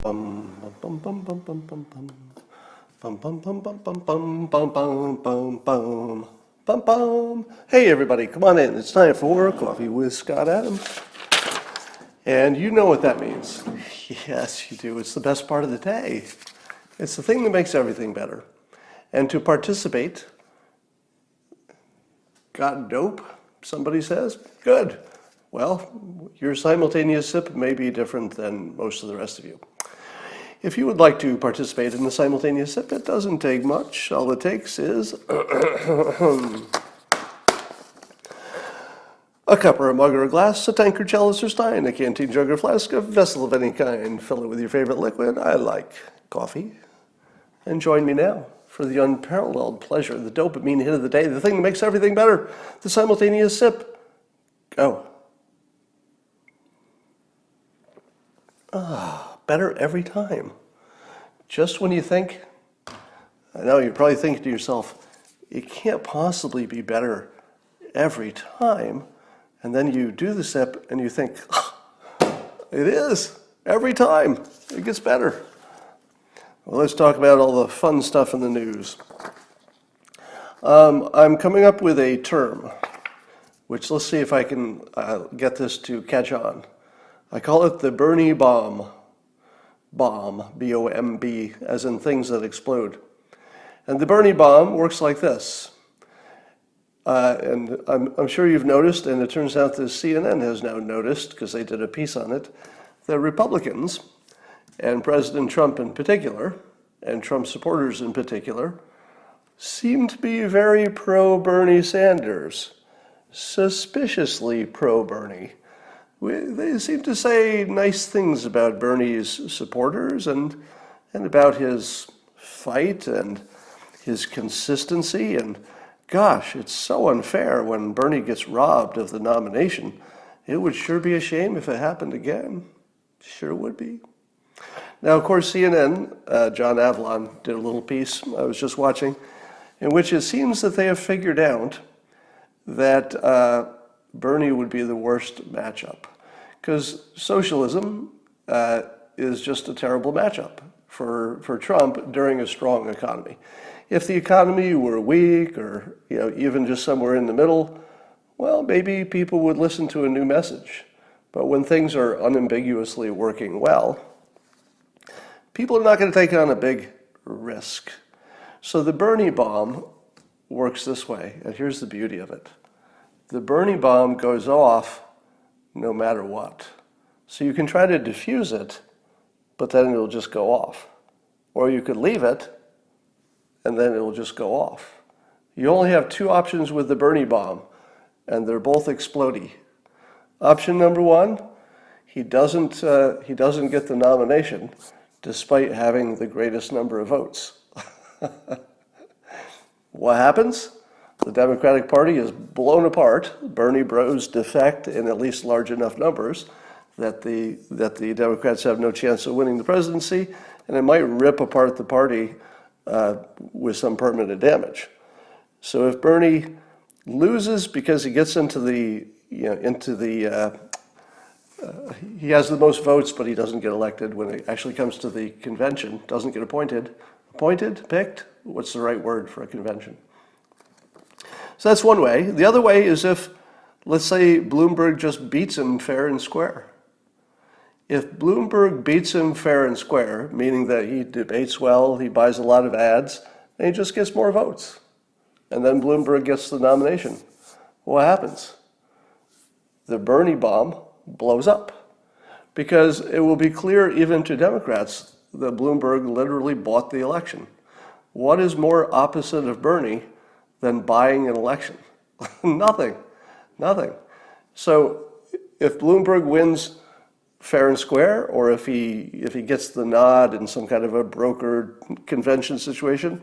Bum bum bum bum bum bum bum bum bum bum bum bum bum bum bum bum bum bum bum. Hey everybody, come on in. It's time for Coffee with Scott Adams. And you know what that means. Yes, you do. It's the best part of the day. It's the thing that makes everything better. And to participate, got dope, somebody says? Good. Well, your simultaneous sip may be different than most of the rest of you. If you would like to participate in the simultaneous sip, it doesn't take much. All it takes is a cup or a mug or a glass, a tankard, chalice or stein, a canteen, jug or flask, a vessel of any kind. Fill it with your favorite liquid. I like coffee. And join me now for the unparalleled pleasure, the dopamine hit of the day, the thing that makes everything better, the simultaneous sip. Go. Better every time. Just when you think, I know you're probably thinking to yourself, it can't possibly be better every time. And then you do the sip and you think, it is every time. It gets better. Well, let's talk about all the fun stuff in the news. I'm coming up with a term, which let's see if I can get this to catch on. I call it the Bernie bomb. Bomb, B-O-M-B, as in things that explode. And the Bernie bomb works like this. And I'm sure you've noticed, and it turns out that CNN has now noticed, because they did a piece on it, that Republicans, and President Trump in particular, and Trump supporters in particular, seem to be very pro-Bernie Sanders, suspiciously pro-Bernie. They seem to say nice things about Bernie's supporters and about his fight and his consistency. And gosh, it's so unfair when Bernie gets robbed of the nomination. It would sure be a shame if it happened again. Sure would be. Now, of course, CNN, John Avalon, did a little piece I was just watching, in which it seems that they have figured out that Bernie would be the worst matchup, because socialism is just a terrible matchup for Trump during a strong economy. If the economy were weak or even just somewhere in the middle, well, maybe people would listen to a new message. But when things are unambiguously working well, people are not going to take on a big risk. So the Bernie bomb works this way, and here's the beauty of it. The Bernie bomb goes off no matter what. So you can try to diffuse it, but then it'll just go off. Or you could leave it, and then it'll just go off. You only have two options with the Bernie bomb, and they're both explodey. Option number one, he doesn't get the nomination, despite having the greatest number of votes. What happens? The Democratic Party is blown apart. Bernie bros defect in at least large enough numbers that the Democrats have no chance of winning the presidency, and it might rip apart the party with some permanent damage. So if Bernie loses because he gets into the he has the most votes, but he doesn't get elected when it actually comes to the convention, doesn't get appointed, picked? What's the right word for a convention? So that's one way. The other way is if, let's say, Bloomberg just beats him fair and square. If Bloomberg beats him fair and square, meaning that he debates well, he buys a lot of ads, and he just gets more votes, and then Bloomberg gets the nomination, what happens? The Bernie bomb blows up, because it will be clear even to Democrats that Bloomberg literally bought the election. What is more opposite of Bernie than buying an election? Nothing. So if Bloomberg wins fair and square, or if he gets the nod in some kind of a brokered convention situation,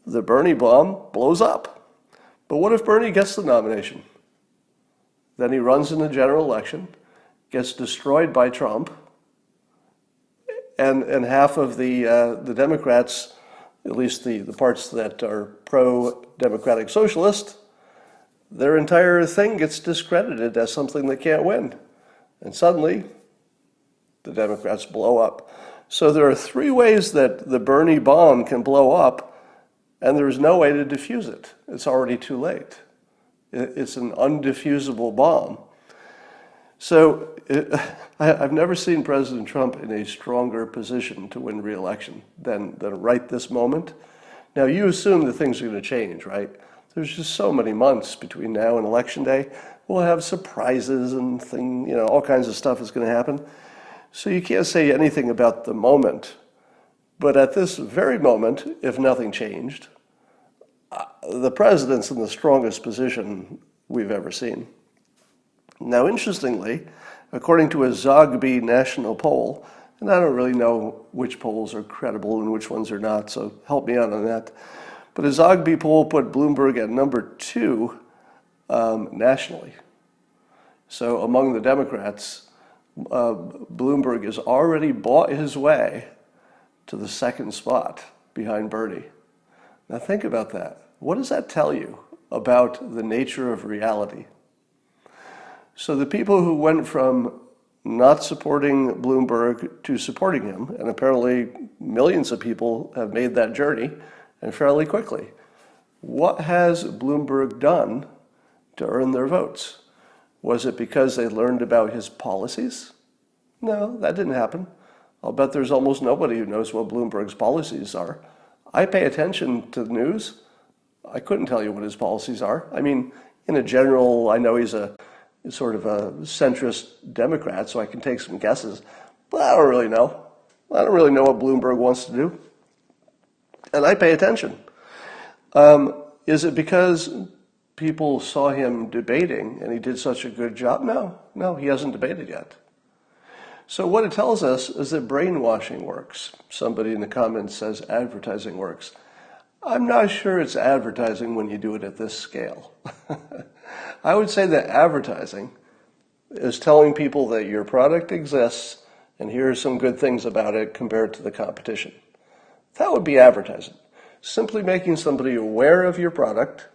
the Bernie bomb blows up. But what if Bernie gets the nomination? Then he runs in the general election, gets destroyed by Trump, and half of the Democrats, at least the parts that are pro-democratic socialist, their entire thing gets discredited as something that can't win. And suddenly, the Democrats blow up. So there are three ways that the Bernie bomb can blow up, and there's no way to defuse it. It's already too late. It's an undifusable bomb. So I've never seen President Trump in a stronger position to win re-election than right this moment. Now, you assume that things are going to change, right? There's just so many months between now and Election Day. We'll have surprises and all kinds of stuff is going to happen. So you can't say anything about the moment. But at this very moment, if nothing changed, the president's in the strongest position we've ever seen. Now, interestingly, according to a Zogby national poll, and I don't really know which polls are credible and which ones are not, so help me out on that. But a Zogby poll put Bloomberg at number 2 nationally. So among the Democrats, Bloomberg has already bought his way to the second spot behind Bernie. Now think about that. What does that tell you about the nature of reality? So the people who went from not supporting Bloomberg to supporting him, and apparently millions of people have made that journey, and fairly quickly. What has Bloomberg done to earn their votes? Was it because they learned about his policies? No, that didn't happen. I'll bet there's almost nobody who knows what Bloomberg's policies are. I pay attention to the news. I couldn't tell you what his policies are. I mean, in a general, I know he's a sort of a centrist Democrat, so I can take some guesses, but I don't really know. I don't really know what Bloomberg wants to do. And I pay attention. Is it because people saw him debating and he did such a good job? No, he hasn't debated yet. So what it tells us is that brainwashing works. Somebody in the comments says advertising works. I'm not sure it's advertising when you do it at this scale. I would say that advertising is telling people that your product exists and here are some good things about it compared to the competition. That would be advertising. Simply making somebody aware of your product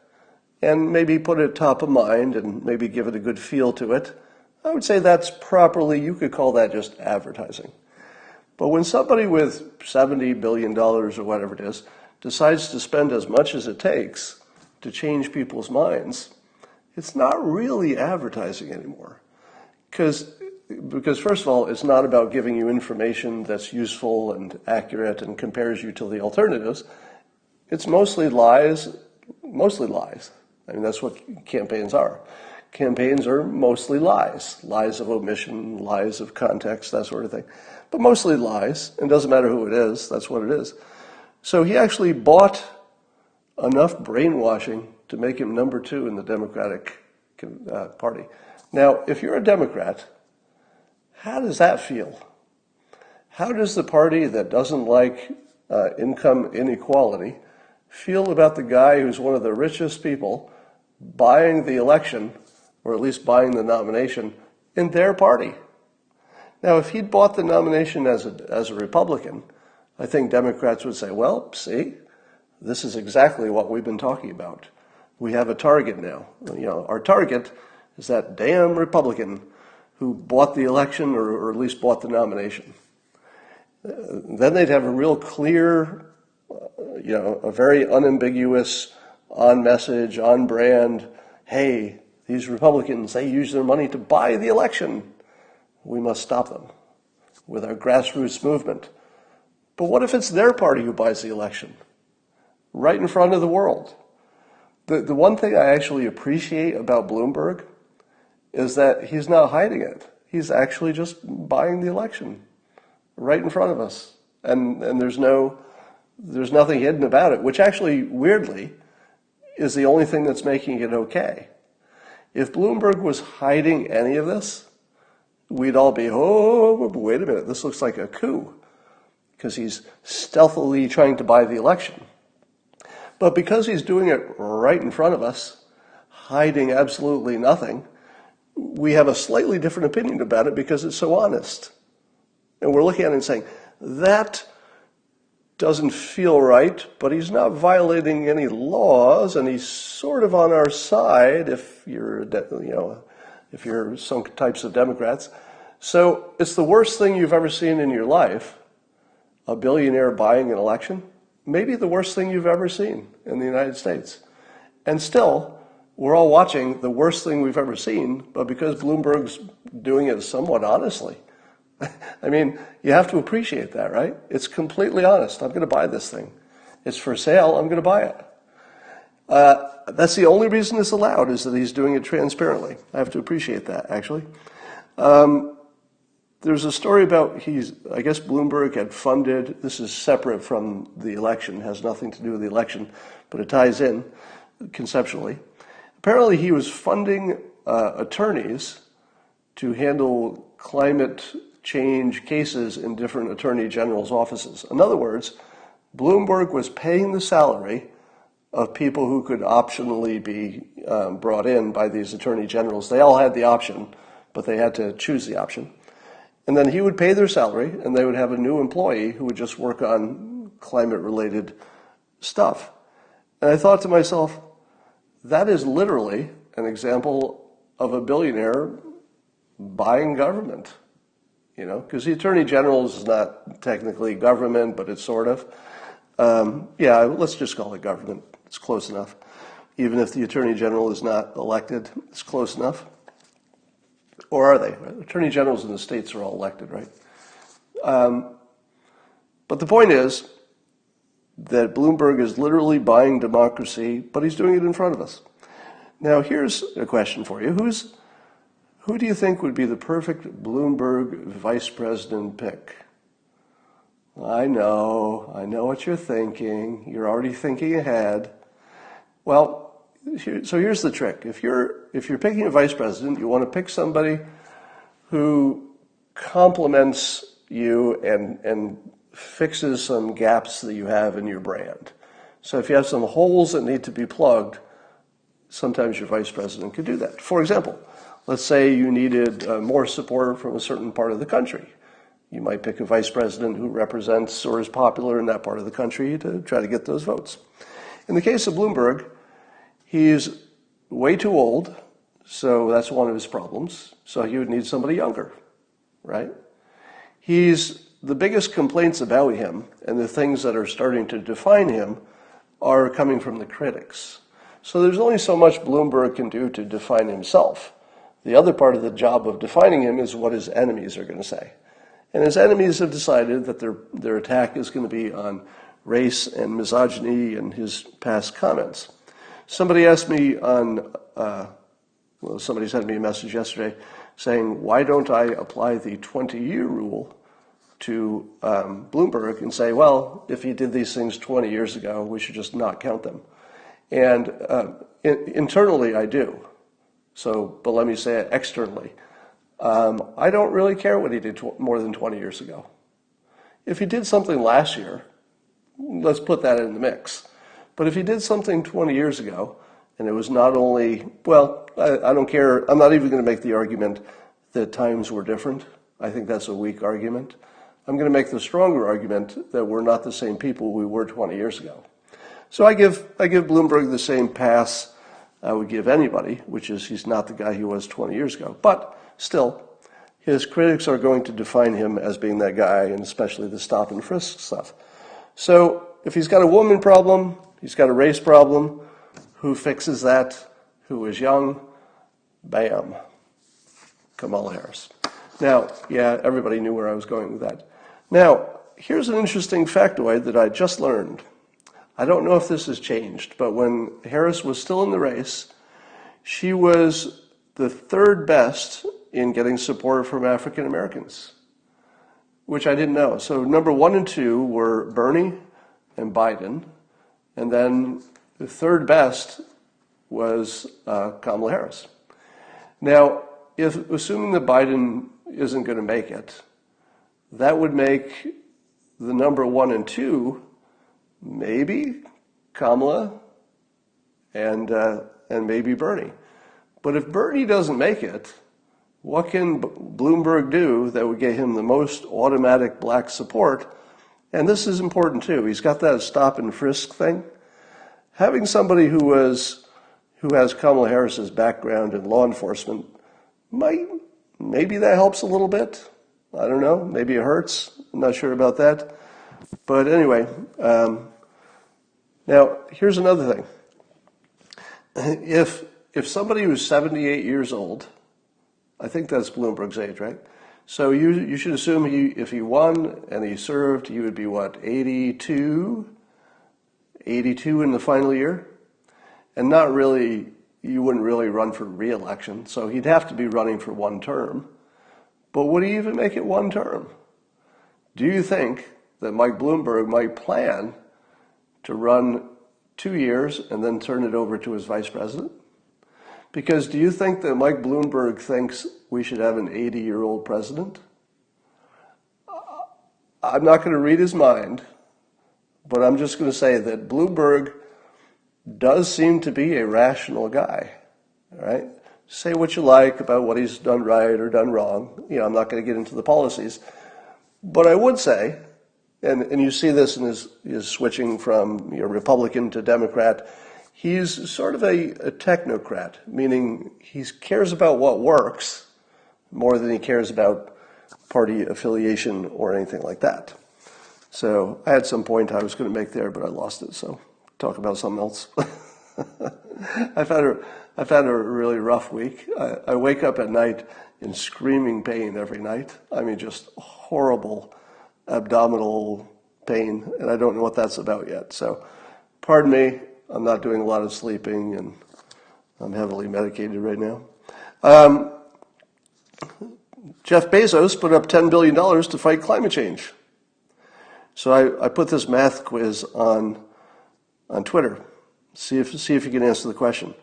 and maybe put it top of mind and maybe give it a good feel to it. I would say that's properly, you could call that just advertising. But when somebody with $70 billion or whatever it is decides to spend as much as it takes to change people's minds, it's not really advertising anymore. Because first of all, it's not about giving you information that's useful and accurate and compares you to the alternatives. It's mostly lies. I mean, that's what campaigns are. Campaigns are mostly lies. Lies of omission, lies of context, that sort of thing. But mostly lies, and it doesn't matter who it is, that's what it is. So he actually bought enough brainwashing to make him number 2 in the Democratic Party. Now, if you're a Democrat, how does that feel? How does the party that doesn't like income inequality feel about the guy who's one of the richest people buying the election, or at least buying the nomination, in their party? Now, if he'd bought the nomination as a Republican, I think Democrats would say, well, see, this is exactly what we've been talking about. We have a target now. Our target is that damn Republican who bought the election or at least bought the nomination. Then they'd have a real clear, a very unambiguous, on message, on brand, hey, these Republicans, they use their money to buy the election. We must stop them with our grassroots movement. But what if it's their party who buys the election? Right in front of the world. The one thing I actually appreciate about Bloomberg is that he's not hiding it. He's actually just buying the election right in front of us. And there's nothing hidden about it, which actually, weirdly, is the only thing that's making it okay. If Bloomberg was hiding any of this, we'd all be, oh, wait a minute, this looks like a coup, because he's stealthily trying to buy the election. But because he's doing it right in front of us, hiding absolutely nothing, we have a slightly different opinion about it because it's so honest. And we're looking at it and saying, that doesn't feel right, but he's not violating any laws, and he's sort of on our side if you're some types of Democrats. So it's the worst thing you've ever seen in your life, a billionaire buying an election, maybe the worst thing you've ever seen in the United States. And still, we're all watching the worst thing we've ever seen, but because Bloomberg's doing it somewhat honestly. I mean, you have to appreciate that, right? It's completely honest. I'm going to buy this thing. It's for sale. I'm going to buy it. That's the only reason it's allowed, is that he's doing it transparently. I have to appreciate that, actually. There's a story about I guess Bloomberg had funded, this is separate from the election, has nothing to do with the election, but it ties in conceptually. Apparently he was funding attorneys to handle climate change cases in different attorney general's offices. In other words, Bloomberg was paying the salary of people who could optionally be brought in by these attorney generals. They all had the option, but they had to choose the option. And then he would pay their salary, and they would have a new employee who would just work on climate-related stuff. And I thought to myself, that is literally an example of a billionaire buying government. You know, because the attorney general is not technically government, but it's sort of. Yeah, let's just call it government. It's close enough. Even if the attorney general is not elected, it's close enough. Or are they? Attorney generals in the states are all elected, right? But the point is that Bloomberg is literally buying democracy, but he's doing it in front of us. Now, here's a question for you. Who do you think would be the perfect Bloomberg vice president pick? I know what you're thinking. You're already thinking ahead. Well, so here's the trick. If you're picking a vice president, you want to pick somebody who complements you and fixes some gaps that you have in your brand. So if you have some holes that need to be plugged, sometimes your vice president could do that. For example, let's say you needed more support from a certain part of the country. You might pick a vice president who represents or is popular in that part of the country to try to get those votes. In the case of Bloomberg, he's way too old, so that's one of his problems. So he would need somebody younger, right? The biggest complaints about him and the things that are starting to define him are coming from the critics. So there's only so much Bloomberg can do to define himself. The other part of the job of defining him is what his enemies are going to say. And his enemies have decided that their attack is going to be on race and misogyny and his past comments. Somebody asked me somebody sent me a message yesterday saying, why don't I apply the 20-year rule to Bloomberg and say, well, if he did these things 20 years ago, we should just not count them. And internally, I do. But let me say it externally. I don't really care what he did more than 20 years ago. If he did something last year, let's put that in the mix. But if he did something 20 years ago, and it was not only, well, I don't care. I'm not even going to make the argument that times were different. I think that's a weak argument. I'm going to make the stronger argument that we're not the same people we were 20 years ago. So I give Bloomberg the same pass I would give anybody, which is he's not the guy he was 20 years ago. But still, his critics are going to define him as being that guy, and especially the stop and frisk stuff. So if he's got a woman problem, he's got a race problem, who fixes that? Who is young? Bam. Kamala Harris. Now, yeah, everybody knew where I was going with that. Now, here's an interesting factoid that I just learned. I don't know if this has changed, but when Harris was still in the race, she was the third best in getting support from African Americans, which I didn't know. So number 1 and 2 were Bernie and Biden, and then the third best was Kamala Harris. Now, assuming that Biden isn't going to make it, that would make the number 1 and 2 maybe Kamala and maybe Bernie. But if Bernie doesn't make it, what can Bloomberg do that would get him the most automatic black support? And this is important too. He's got that stop and frisk thing. Having somebody who has Kamala Harris's background in law enforcement maybe that helps a little bit. I don't know. Maybe it hurts. I'm not sure about that. But anyway, now here's another thing. If somebody who's 78 years old, I think that's Bloomberg's age, right? So you should assume if he won and he served, he would be what, 82? 82 in the final year? And not really, you wouldn't really run for re-election, so he'd have to be running for one term. But would he even make it one term? Do you think that Mike Bloomberg might plan to run 2 years and then turn it over to his vice president? Because do you think that Mike Bloomberg thinks we should have an 80-year-old president? I'm not going to read his mind, but I'm just going to say that Bloomberg does seem to be a rational guy, all right? Say what you like about what he's done right or done wrong. I'm not going to get into the policies. But I would say, and you see this in his switching from Republican to Democrat, he's sort of a technocrat, meaning he cares about what works more than he cares about party affiliation or anything like that. So I had some point I was going to make there, but I lost it, so talk about something else. I've had a really rough week. I wake up at night in screaming pain every night. I mean, just horrible abdominal pain, and I don't know what that's about yet. So pardon me, I'm not doing a lot of sleeping, and I'm heavily medicated right now. Jeff Bezos put up $10 billion to fight climate change. So I put this math quiz on Twitter. See if you can answer the question.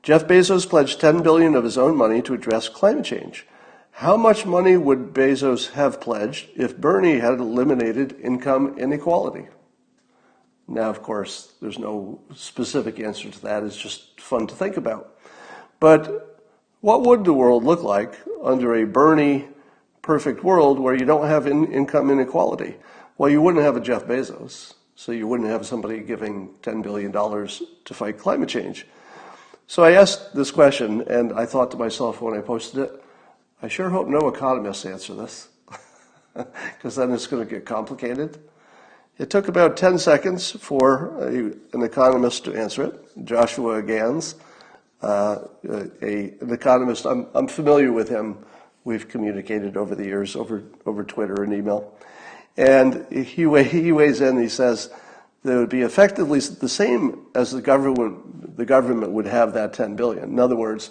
Jeff Bezos pledged $10 billion of his own money to address climate change. How much money would Bezos have pledged if Bernie had eliminated income inequality? Now, of course, there's no specific answer to that. It's just fun to think about. But what would the world look like under a Bernie perfect world where you don't have income inequality? Well, you wouldn't have a Jeff Bezos, so you wouldn't have somebody giving $10 billion to fight climate change. So I asked this question, and I thought to myself when I posted it, I sure hope no economists answer this, because then it's going to get complicated. It took about 10 seconds for an economist to answer it, Joshua Gans, an economist. I'm familiar with him. We've communicated over the years over Twitter and email. And he weighs in, he says, that it would be effectively the same as the government would have that $10 billion. In other words,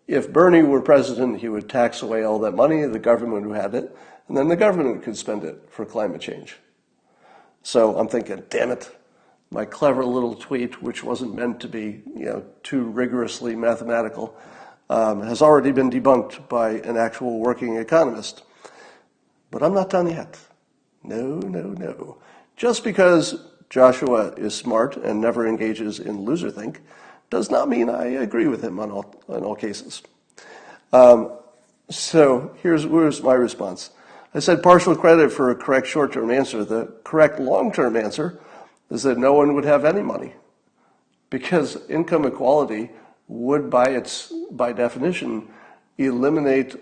if Bernie were president, he would tax away all that money, the government would have it, and then the government could spend it for climate change. So I'm thinking, damn it, my clever little tweet, which wasn't meant to be too rigorously mathematical, has already been debunked by an actual working economist. But I'm not done yet. No. Just because Joshua is smart and never engages in loserthink does not mean I agree with him on all cases. So here's my response. I said partial credit for a correct short-term answer. The correct long-term answer is that no one would have any money, because income equality would, by definition, eliminate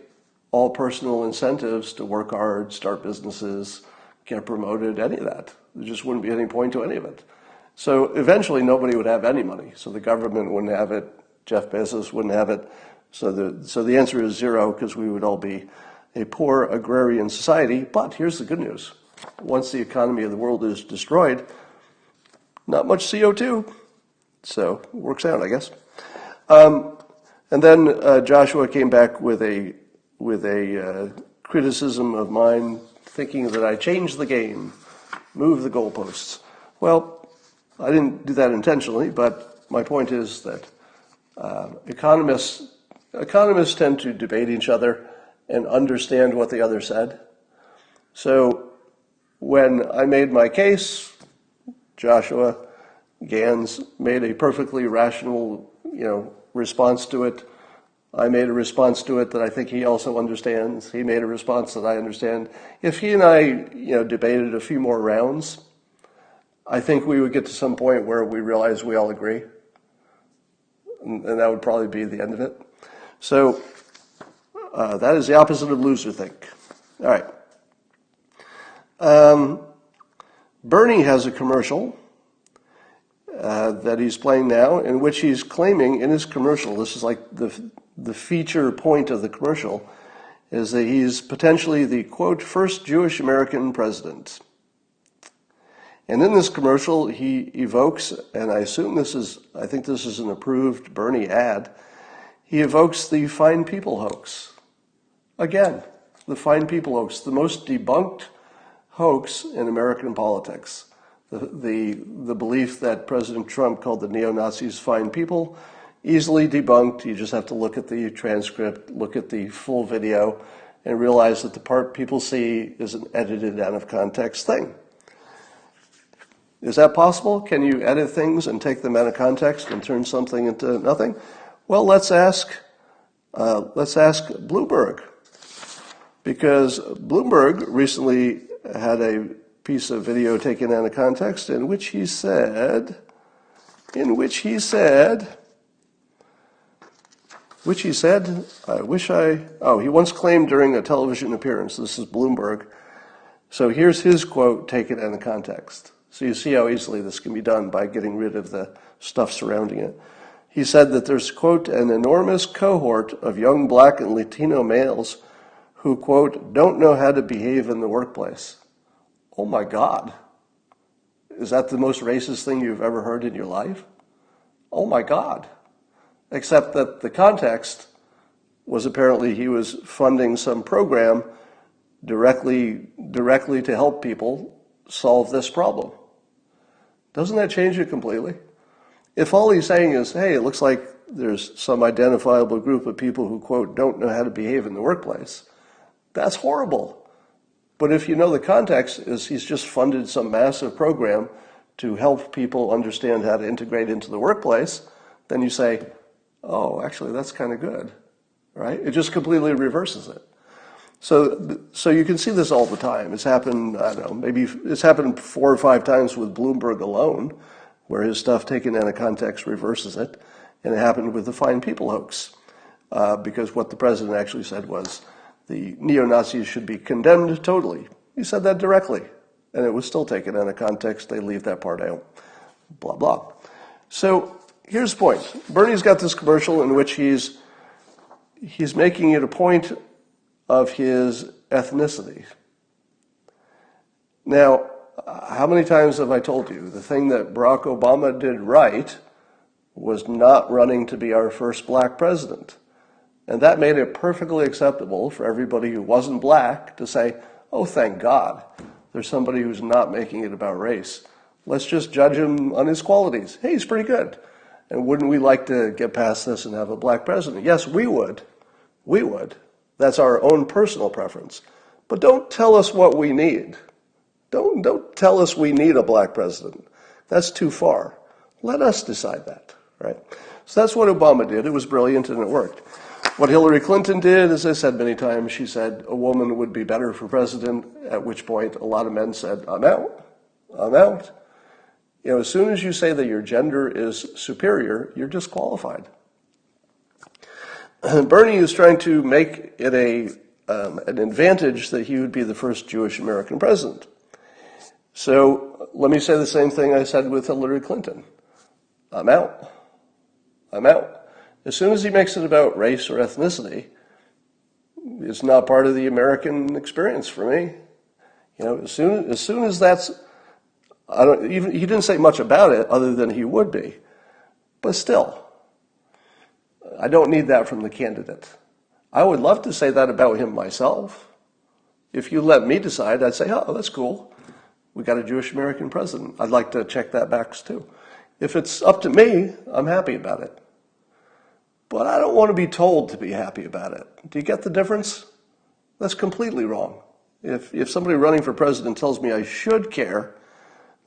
all personal incentives to work hard, start businesses, get promoted, any of that. There just wouldn't be any point to any of it. So eventually nobody would have any money. So the government wouldn't have it, Jeff Bezos wouldn't have it. So the answer is zero, because we would all be a poor agrarian society. But here's the good news. Once the economy of the world is destroyed, not much CO2. So it works out, I guess. And then Joshua came back with a criticism of mine, thinking that I changed the game, moved the goalposts. Well, I didn't do that intentionally, but my point is that economists tend to debate each other and understand what the other said. So when I made my case, Joshua Gans made a perfectly rational, response to it. I made a response to it that I think he also understands. He made a response that I understand. If he and I, debated a few more rounds, I think we would get to some point where we realize we all agree. And that would probably be the end of it. So that is the opposite of loserthink. All right. Bernie has a commercial that he's playing now, in which he's claiming in his commercial, this is like the feature point of the commercial, is that he's potentially the, quote, first Jewish American president. And in this commercial, he evokes, and I think this is an approved Bernie ad, he evokes the fine people hoax. Again, the fine people hoax, the most debunked hoax in American politics. The belief that President Trump called the neo-Nazis fine people, easily debunked. You just have to look at the transcript, look at the full video, and realize that the part people see is an edited out of context thing. Is that possible? Can you edit things and take them out of context and turn something into nothing? Well, let's ask Bloomberg, because Bloomberg recently had a piece of video taken out of context in which he said, he once claimed during a television appearance, this is Bloomberg, so here's his quote taken out of context. So you see how easily this can be done by getting rid of the stuff surrounding it. He said that there's, quote, an enormous cohort of young black and Latino males who, quote, don't know how to behave in the workplace. Oh my God. Is that the most racist thing you've ever heard in your life? Oh my God. Except that the context was apparently he was funding some program directly to help people solve this problem. Doesn't that change it completely? If all he's saying is, hey, it looks like there's some identifiable group of people who, quote, don't know how to behave in the workplace, that's horrible. But if you know the context is he's just funded some massive program to help people understand how to integrate into the workplace, then you say, oh, actually, that's kind of good, right? It just completely reverses it. So you can see this all the time. It's happened, I don't know, maybe it's happened 4 or 5 times with Bloomberg alone, where his stuff taken out of context reverses it. And it happened with the fine people hoax, because what the president actually said was the neo-Nazis should be condemned totally. He said that directly, and it was still taken out of context. They leave that part out, blah, blah. So here's the point. Bernie's got this commercial in which he's making it a point of his ethnicity. Now, how many times have I told you the thing that Barack Obama did right was not running to be our first black president? And that made it perfectly acceptable for everybody who wasn't black to say, oh, thank God, there's somebody who's not making it about race. Let's just judge him on his qualities. Hey, he's pretty good. And wouldn't we like to get past this and have a black president? Yes, we would. We would. That's our own personal preference. But don't tell us what we need. Don't tell us we need a black president. That's too far. Let us decide that, right? So that's what Obama did. It was brilliant and it worked. What Hillary Clinton did, as I said many times, she said a woman would be better for president, at which point a lot of men said, I'm out. I'm out. You know, as soon as you say that your gender is superior, you're disqualified. Bernie is trying to make it an advantage that he would be the first Jewish American president. So let me say the same thing I said with Hillary Clinton. I'm out. I'm out. As soon as he makes it about race or ethnicity, it's not part of the American experience for me. You know, as soon as that's, he didn't say much about it other than he would be, but still, I don't need that from the candidate. I would love to say that about him myself. If you let me decide, I'd say, oh, that's cool. We got a Jewish American president. I'd like to check that box too. If it's up to me, I'm happy about it. But I don't want to be told to be happy about it. Do you get the difference? That's completely wrong. If somebody running for president tells me I should care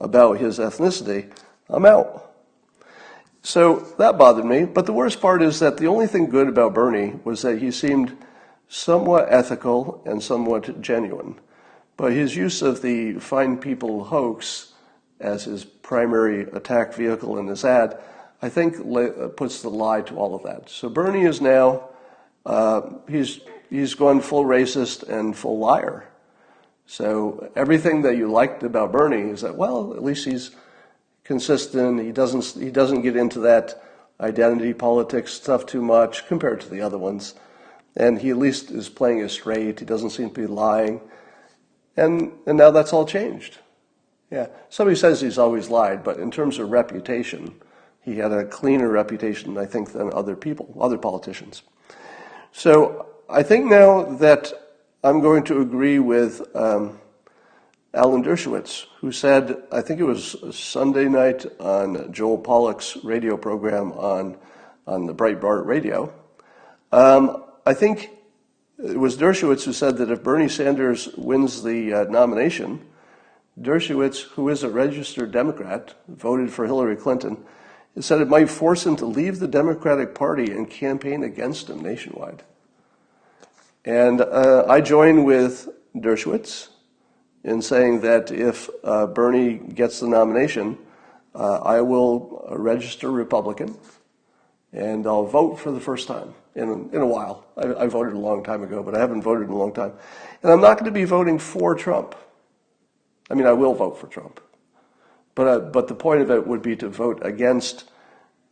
about his ethnicity, I'm out. So that bothered me. But the worst part is that the only thing good about Bernie was that he seemed somewhat ethical and somewhat genuine. But his use of the fine people hoax as his primary attack vehicle in this ad, I think puts the lie to all of that. So Bernie is now, he's gone full racist and full liar. So everything that you liked about Bernie is that, well, at least he's consistent. He doesn't get into that identity politics stuff too much compared to the other ones. And he at least is playing it straight. He doesn't seem to be lying. And now that's all changed. Yeah, somebody says he's always lied, but in terms of reputation, he had a cleaner reputation, I think, than other people, other politicians. So I think now that I'm going to agree with Alan Dershowitz, who said, I think it was Sunday night on Joel Pollak's radio program on the Breitbart radio. I think it was Dershowitz who said that if Bernie Sanders wins the nomination, Dershowitz, who is a registered Democrat, voted for Hillary Clinton, said it might force him to leave the Democratic Party and campaign against him nationwide. And I join with Dershowitz in saying that if Bernie gets the nomination, I will register Republican, and I'll vote for the first time in a while. I voted a long time ago, but I haven't voted in a long time. And I'm not going to be voting for Trump. I mean, I will vote for Trump. But the point of it would be to vote against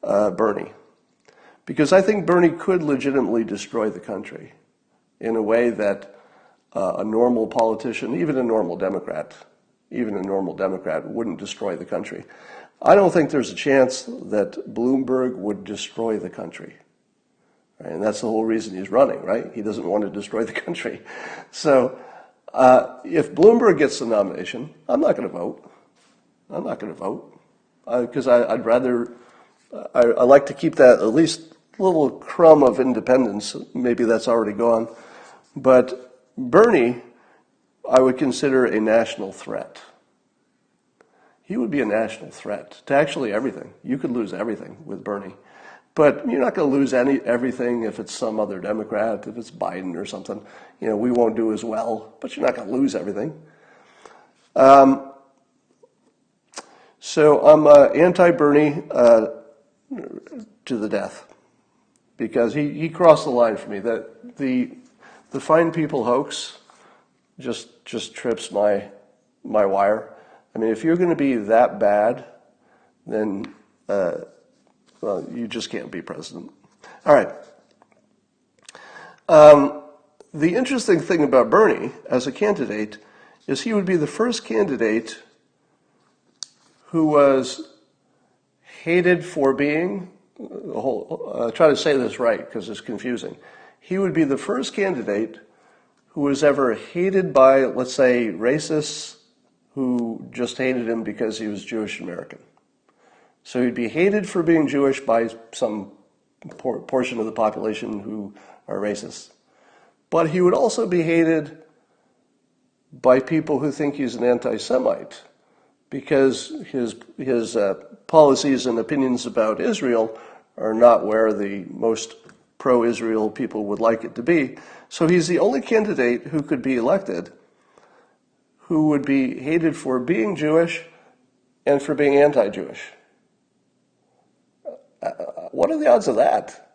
Bernie. Because I think Bernie could legitimately destroy the country in a way that a normal politician, even a normal Democrat wouldn't destroy the country. I don't think there's a chance that Bloomberg would destroy the country. Right? And that's the whole reason he's running, right? He doesn't want to destroy the country. So if Bloomberg gets the nomination, I'm not going to vote. I'm not going to vote because I'd rather, I like to keep that at least little crumb of independence. Maybe that's already gone. But Bernie, I would consider a national threat. He would be a national threat to actually everything. You could lose everything with Bernie. But you're not going to lose everything if it's some other Democrat, if it's Biden or something. You know, we won't do as well, but you're not going to lose everything. So I'm anti-Bernie to the death because he crossed the line for me. That the Fine People hoax just trips my wire. I mean, if you're going to be that bad, then well, you just can't be president. All right. The interesting thing about Bernie as a candidate is he would be the first candidate who was hated for being, try to say this right because it's confusing. He would be the first candidate who was ever hated by, let's say, racists who just hated him because he was Jewish American. So he'd be hated for being Jewish by some portion of the population who are racist. But he would also be hated by people who think he's an anti-Semite because his policies and opinions about Israel are not where the most pro-Israel people would like it to be. So he's the only candidate who could be elected who would be hated for being Jewish and for being anti-Jewish. What are the odds of that?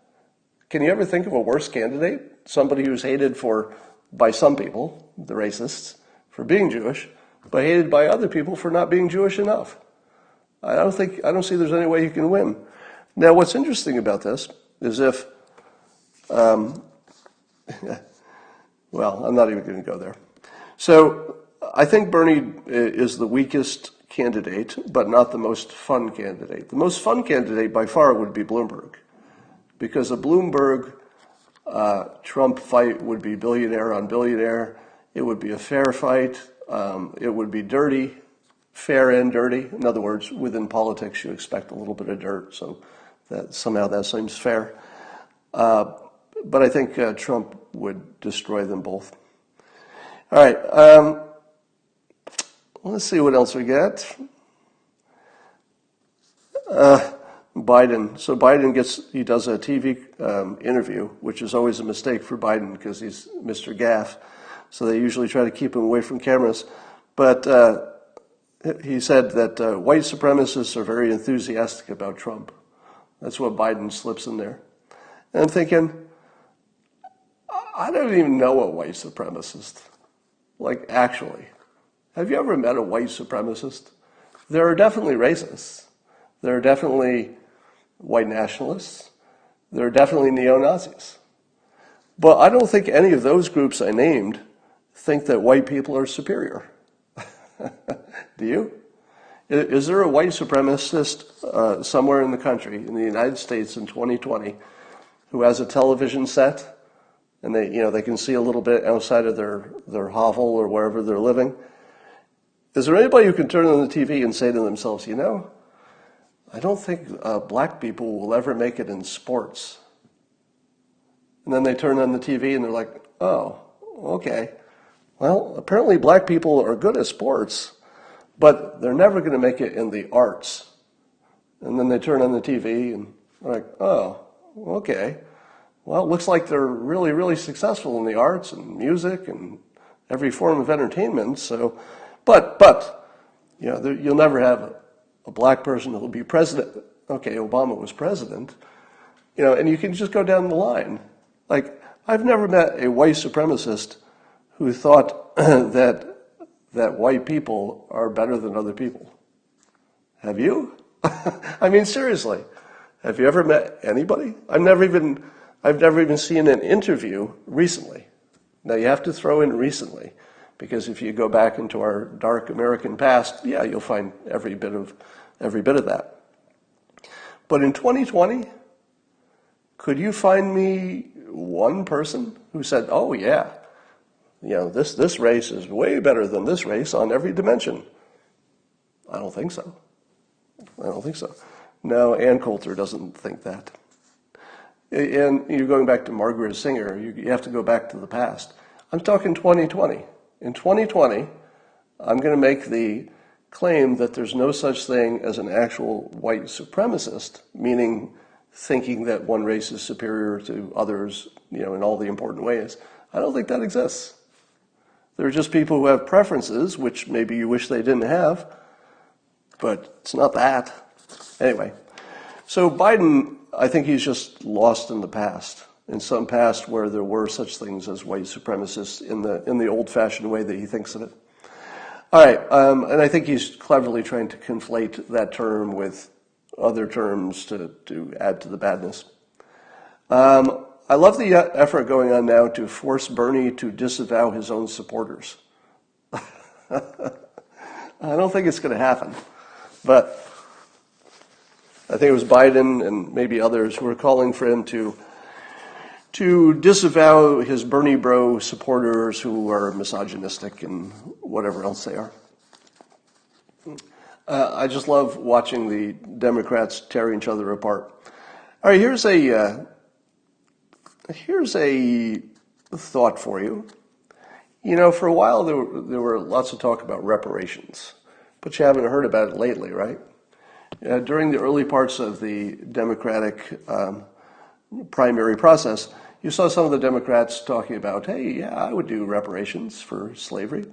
Can you ever think of a worse candidate? Somebody who's hated by some people, the racists, for being Jewish, but hated by other people for not being Jewish enough. I don't see there's any way you can win. Now, what's interesting about this is if, well, I'm not even going to go there. So I think Bernie is the weakest candidate, but not the most fun candidate. The most fun candidate by far would be Bloomberg, because a Bloomberg Trump fight would be billionaire on billionaire. It would be a fair fight. It would be dirty, fair and dirty. In other words, within politics, you expect a little bit of dirt, so that somehow that seems fair. But I think Trump would destroy them both. All right. Let's see what else we got. Biden. So Biden does a TV interview, which is always a mistake for Biden because he's Mr. Gaff. So they usually try to keep him away from cameras. But he said that white supremacists are very enthusiastic about Trump. That's what Biden slips in there. And I'm thinking, I don't even know a white supremacist. Like, actually. Have you ever met a white supremacist? There are definitely racists. There are definitely white nationalists. There are definitely neo-Nazis. But I don't think any of those groups I named think that white people are superior. Do you? Is there a white supremacist somewhere in the country, in the United States in 2020, who has a television set and they can see a little bit outside of their hovel or wherever they're living? Is there anybody who can turn on the TV and say to themselves, I don't think black people will ever make it in sports? And then they turn on the TV and they're like, oh, okay. Well, apparently black people are good at sports, but they're never going to make it in the arts. And then they turn on the TV and they're like, oh, okay. Well, it looks like they're really, really successful in the arts and music and every form of entertainment. So, but you'll never have a black person who will be president. Okay, Obama was president. And you can just go down the line. Like, I've never met a white supremacist who thought that white people are better than other people. Have you? I mean, seriously, have you ever met anybody? I've never even seen an interview recently. Now you have to throw in recently, because if you go back into our dark American past, yeah, you'll find every bit of that. But in 2020, could you find me one person who said, oh yeah, this race is way better than this race on every dimension? I don't think so. No, Ann Coulter doesn't think that. And you're going back to Margaret Singer, you have to go back to the past. I'm talking 2020. In 2020, I'm going to make the claim that there's no such thing as an actual white supremacist, meaning thinking that one race is superior to others, in all the important ways. I don't think that exists. There are just people who have preferences, which maybe you wish they didn't have, but it's not that. Anyway, so Biden, I think he's just lost in the past, in some past where there were such things as white supremacists in the old-fashioned way that he thinks of it. All right, and I think he's cleverly trying to conflate that term with other terms to add to the badness. I love the effort going on now to force Bernie to disavow his own supporters. I don't think it's going to happen, but I think it was Biden and maybe others who were calling for him to disavow his Bernie bro supporters who are misogynistic and whatever else they are. I just love watching the Democrats tear each other apart. All right, here's a thought for you. For a while there were lots of talk about reparations, but you haven't heard about it lately, right? During the early parts of the Democratic primary process, you saw some of the Democrats talking about, hey, yeah, I would do reparations for slavery.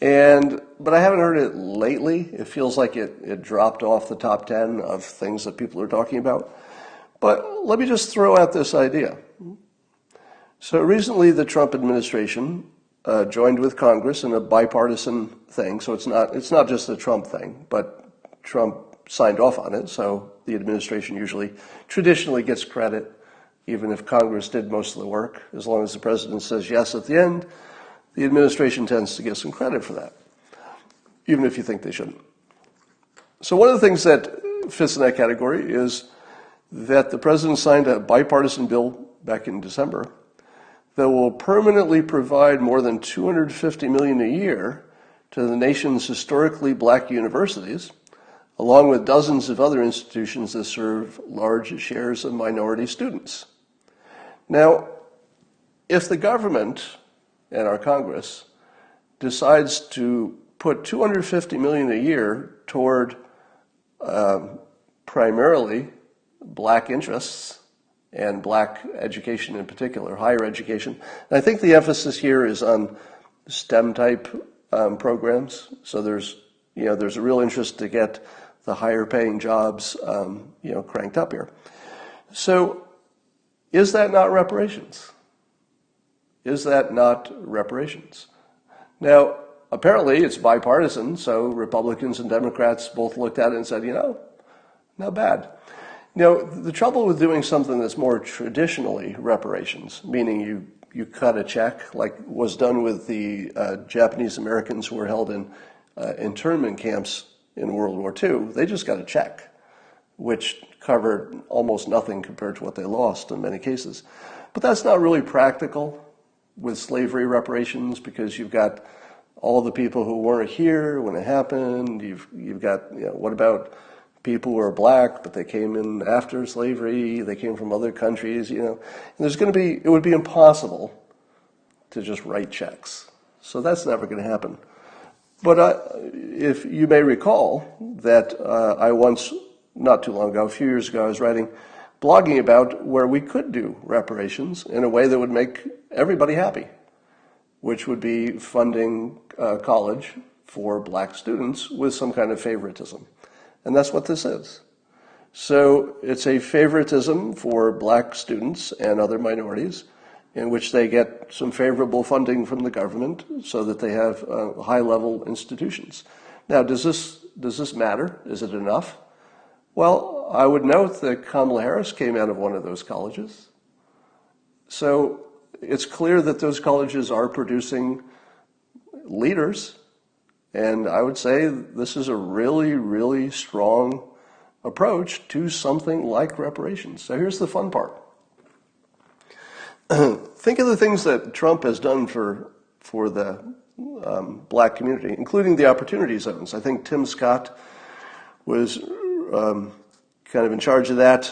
But I haven't heard it lately. It feels like it dropped off the top 10 of things that people are talking about. But let me just throw out this idea. So recently the Trump administration joined with Congress in a bipartisan thing. So it's not just a Trump thing, but Trump signed off on it. So the administration traditionally gets credit, even if Congress did most of the work. As long as the president says yes at the end, the administration tends to get some credit for that, even if you think they shouldn't. So one of the things that fits in that category is that the president signed a bipartisan bill back in December that will permanently provide more than $250 million a year to the nation's historically black universities, along with dozens of other institutions that serve large shares of minority students. Now, if the government and our Congress decides to put $250 million a year toward primarily black interests and black education in particular, higher education. And I think the emphasis here is on STEM type programs. So there's a real interest to get the higher paying jobs cranked up here. So is that not reparations? Is that not reparations? Now, apparently it's bipartisan, so Republicans and Democrats both looked at it and said, not bad. The trouble with doing something that's more traditionally reparations, meaning you cut a check, like was done with the Japanese Americans who were held in internment camps in World War II, they just got a check, which covered almost nothing compared to what they lost in many cases. But that's not really practical with slavery reparations, because you've got all the people who weren't here when it happened. You've got, what about people who are black, but they came in after slavery, they came from other countries, and it would be impossible to just write checks. So that's never going to happen. But if you may recall that I once, not too long ago, a few years ago, I was blogging about where we could do reparations in a way that would make everybody happy, which would be funding college for black students with some kind of favoritism. And that's what this is. So it's a favoritism for black students and other minorities in which they get some favorable funding from the government so that they have high-level institutions. Now, does this matter? Is it enough? Well, I would note that Kamala Harris came out of one of those colleges. So it's clear that those colleges are producing leaders. And I would say this is a really, really strong approach to something like reparations. So here's the fun part. Think of the things that Trump has done for the black community, including the opportunity zones. I think Tim Scott was kind of in charge of that,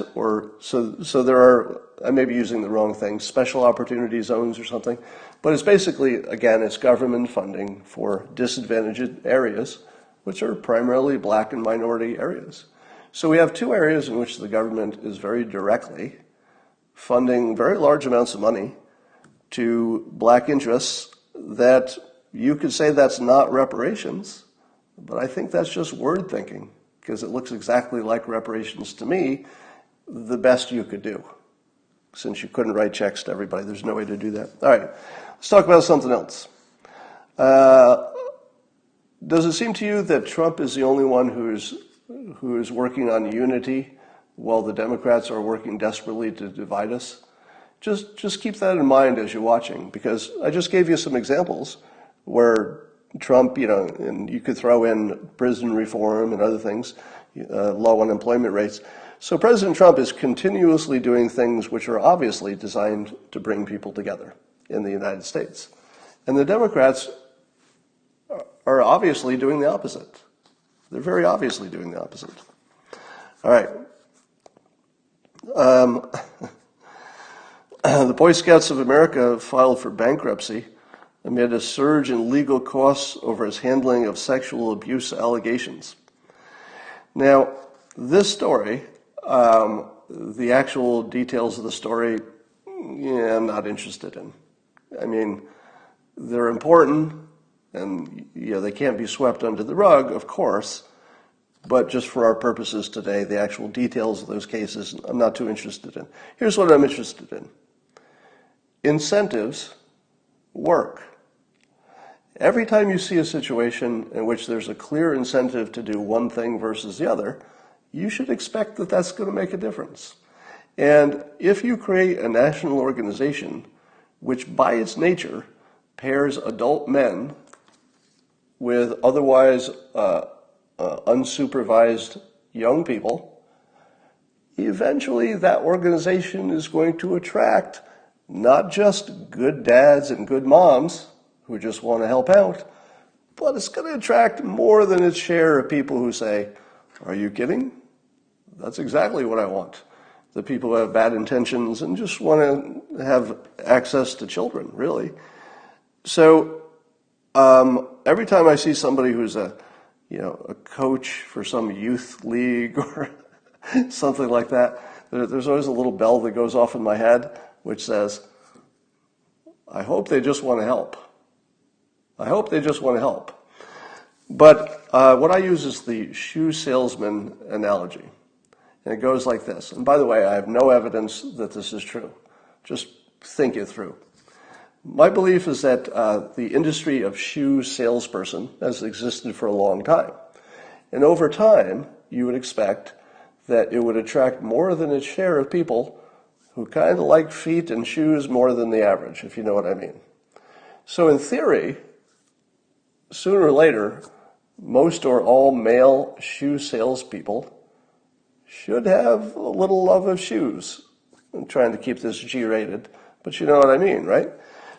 so there are, I may be using the wrong thing, special opportunity zones or something, but it's basically, again, it's government funding for disadvantaged areas, which are primarily black and minority areas. So we have two areas in which the government is very directly funding very large amounts of money to black interests that you could say that's not reparations, but I think that's just word thinking, because it looks exactly like reparations to me, the best you could do. Since you couldn't write checks to everybody, there's no way to do that. All right, let's talk about something else. Does it seem to you that Trump is the only one who is working on unity while the Democrats are working desperately to divide us? Just keep that in mind as you're watching, because I just gave you some examples where Trump, and you could throw in prison reform and other things, low unemployment rates. So President Trump is continuously doing things which are obviously designed to bring people together in the United States. And the Democrats are obviously doing the opposite. They're very obviously doing the opposite. All right. The Boy Scouts of America filed for bankruptcy amid a surge in legal costs over its handling of sexual abuse allegations. Now, this story, the actual details of the story, I'm not interested in. I mean, they're important, and they can't be swept under the rug, of course, but just for our purposes today, the actual details of those cases, I'm not too interested in. Here's what I'm interested in. Incentives work. Every time you see a situation in which there's a clear incentive to do one thing versus the other, you should expect that that's going to make a difference. And if you create a national organization which by its nature pairs adult men with otherwise unsupervised young people, eventually that organization is going to attract not just good dads and good moms who just want to help out, but it's going to attract more than its share of people who say, "Are you kidding? That's exactly what I want." The people who have bad intentions and just want to have access to children, really. So every time I see somebody who's a coach for some youth league or something like that, there's always a little bell that goes off in my head which says, I hope they just want to help. I hope they just want to help. But what I use is the shoe salesman analogy. And it goes like this. And by the way, I have no evidence that this is true. Just think it through. My belief is that the industry of shoe salesperson has existed for a long time. And over time, you would expect that it would attract more than its share of people who kind of like feet and shoes more than the average, if you know what I mean. So in theory, sooner or later, most or all male shoe salespeople should have a little love of shoes. I'm trying to keep this G-rated, but you know what I mean, right?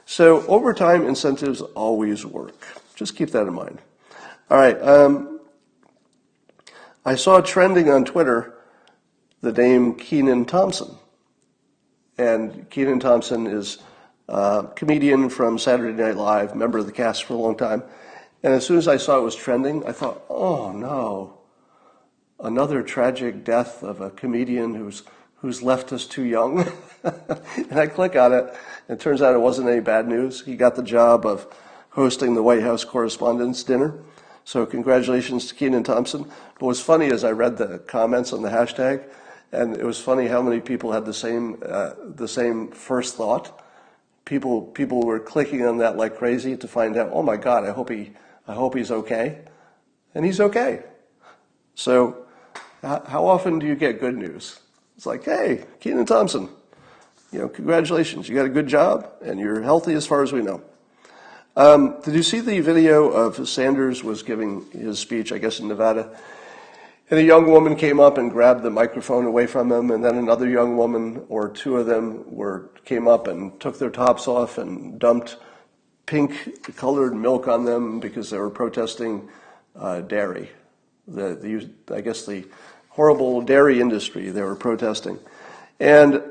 So over time, incentives always work. Just keep that in mind. All right. I saw trending on Twitter the name Kenan Thompson. And Kenan Thompson is a comedian from Saturday Night Live, member of the cast for a long time. And as soon as I saw it was trending, I thought, oh no, another tragic death of a comedian who's left us too young. And I click on it, and it turns out it wasn't any bad news. He got the job of hosting the White House Correspondents' Dinner. So congratulations to Kenan Thompson. But what's funny is I read the comments on the hashtag, and it was funny how many people had the same first thought. People were clicking on that like crazy to find out, oh my God, I hope he's okay. And he's okay. So how often do you get good news? It's like, hey, Kenan Thompson, congratulations, you got a good job and you're healthy as far as we know. Did you see the video of Sanders was giving his speech, I guess in Nevada, and a young woman came up and grabbed the microphone away from him, and then another young woman or two of them came up and took their tops off and dumped pink-colored milk on them because they were protesting dairy. I guess the horrible dairy industry they were protesting. And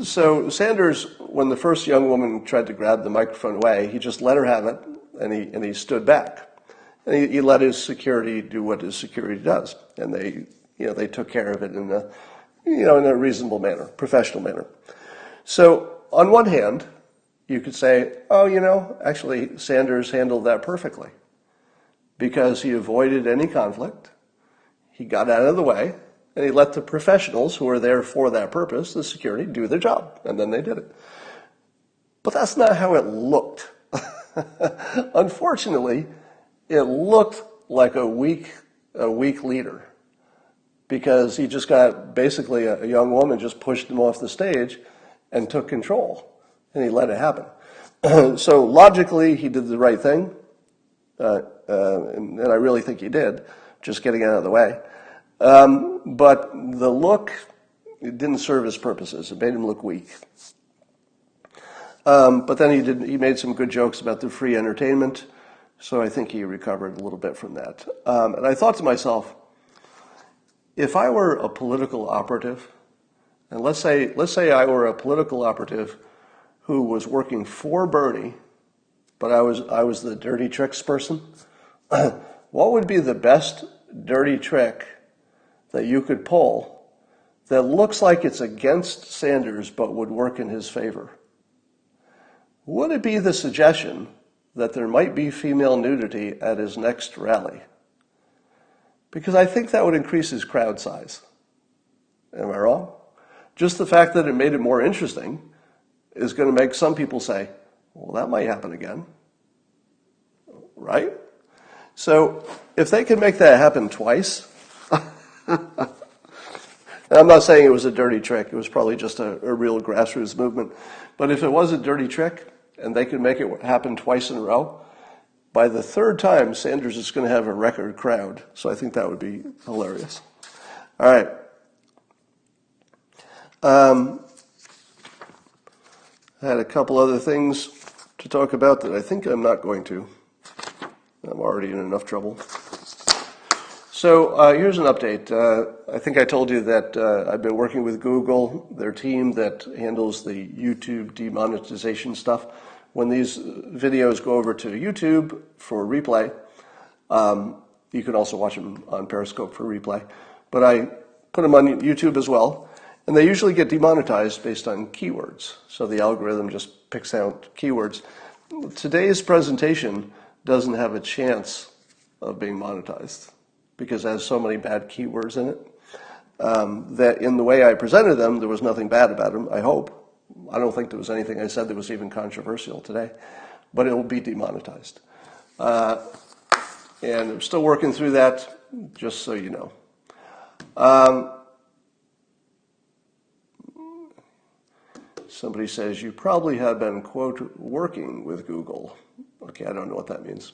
so Sanders, when the first young woman tried to grab the microphone away, he just let her have it, and he stood back. And he let his security do what his security does, and they took care of it in a reasonable manner, professional manner. So on one hand, you could say, oh, actually Sanders handled that perfectly because he avoided any conflict, he got out of the way, and he let the professionals who were there for that purpose, the security, do their job, and then they did it. But that's not how it looked. Unfortunately, it looked like a weak leader because he just got basically a young woman just pushed him off the stage and took control, and he let it happen. So logically, he did the right thing, and I really think he did, just getting out of the way. But the look, it didn't serve his purposes. It made him look weak. But then he made some good jokes about the free entertainment. So I think he recovered a little bit from that. And I thought to myself, if I were a political operative, and let's say I were a political operative who was working for Bernie, but I was the dirty tricks person, what would be the best dirty trick that you could pull that looks like it's against Sanders but would work in his favor? Would it be the suggestion that there might be female nudity at his next rally? Because I think that would increase his crowd size. Am I wrong? Just the fact that it made it more interesting is going to make some people say, well, that might happen again. Right? So if they can make that happen twice, I'm not saying it was a dirty trick. It was probably just a real grassroots movement. But if it was a dirty trick, and they could make it happen twice in a row, by the third time, Sanders is going to have a record crowd. So I think that would be hilarious. All right. I had a couple other things to talk about that I think I'm not going to. I'm already in enough trouble. So here's an update. I think I told you that I've been working with Google, their team that handles the YouTube demonetization stuff. When these videos go over to YouTube for replay, you can also watch them on Periscope for replay. But I put them on YouTube as well, and they usually get demonetized based on keywords. So the algorithm just picks out keywords. Today's presentation doesn't have a chance of being monetized because it has so many bad keywords in it that in the way I presented them, there was nothing bad about them, I hope. I don't think there was anything I said that was even controversial today, but it will be demonetized. And I'm still working through that, just so you know. Somebody says, you probably have been, quote, working with Google. Okay, I don't know what that means.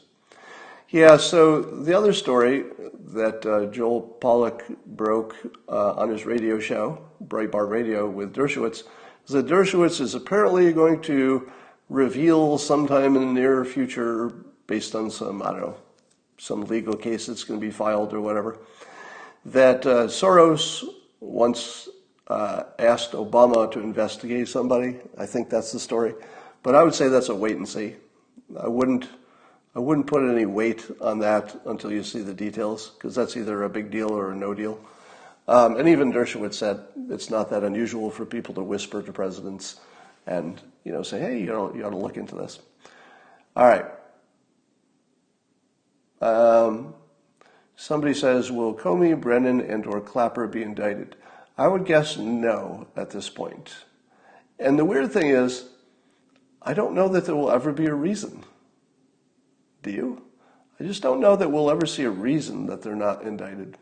Yeah, so the other story that Joel Pollack broke on his radio show, Breitbart Radio with Dershowitz, is that Dershowitz is apparently going to reveal sometime in the near future, based on some, I don't know, some legal case that's going to be filed or whatever, that Soros once asked Obama to investigate somebody. I think that's the story. But I would say that's a wait and see. I wouldn't put any weight on that until you see the details, because that's either a big deal or a no deal. And even Dershowitz said it's not that unusual for people to whisper to presidents and, say, hey, you ought to look into this. All right. Somebody says, will Comey, Brennan, and or Clapper be indicted? I would guess no at this point. And the weird thing is, I don't know that there will ever be a reason. Do you? I just don't know that we'll ever see a reason that they're not indicted.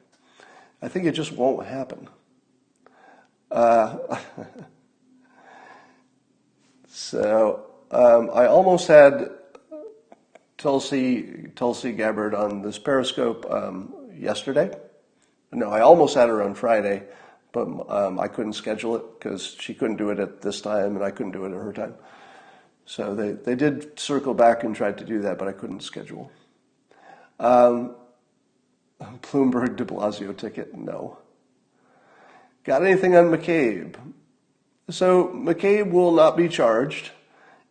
I think it just won't happen. So I almost had Tulsi Gabbard on this Periscope yesterday. No, I almost had her on Friday, but I couldn't schedule it because she couldn't do it at this time and I couldn't do it at her time. So they did circle back and tried to do that, but I couldn't schedule. Bloomberg de Blasio ticket, no. Got anything on McCabe? So McCabe will not be charged.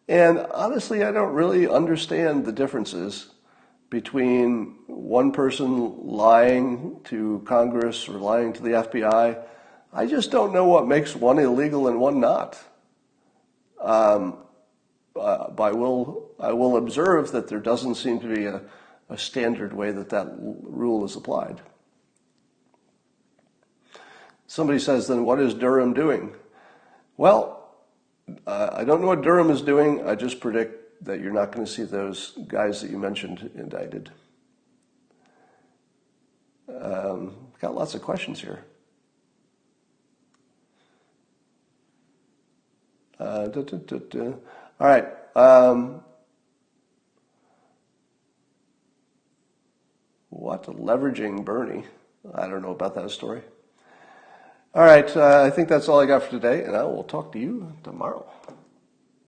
And honestly, I don't really understand the differences between one person lying to Congress or lying to the FBI. I just don't know what makes one illegal and one not. I will observe that there doesn't seem to be a standard way that rule is applied. Somebody says, then what is Durham doing? Well, I don't know what Durham is doing. I just predict that you're not going to see those guys that you mentioned indicted. Got lots of questions here. All right. What? Leveraging Bernie? I don't know about that story. All right. I think that's all I got for today, and I will talk to you tomorrow.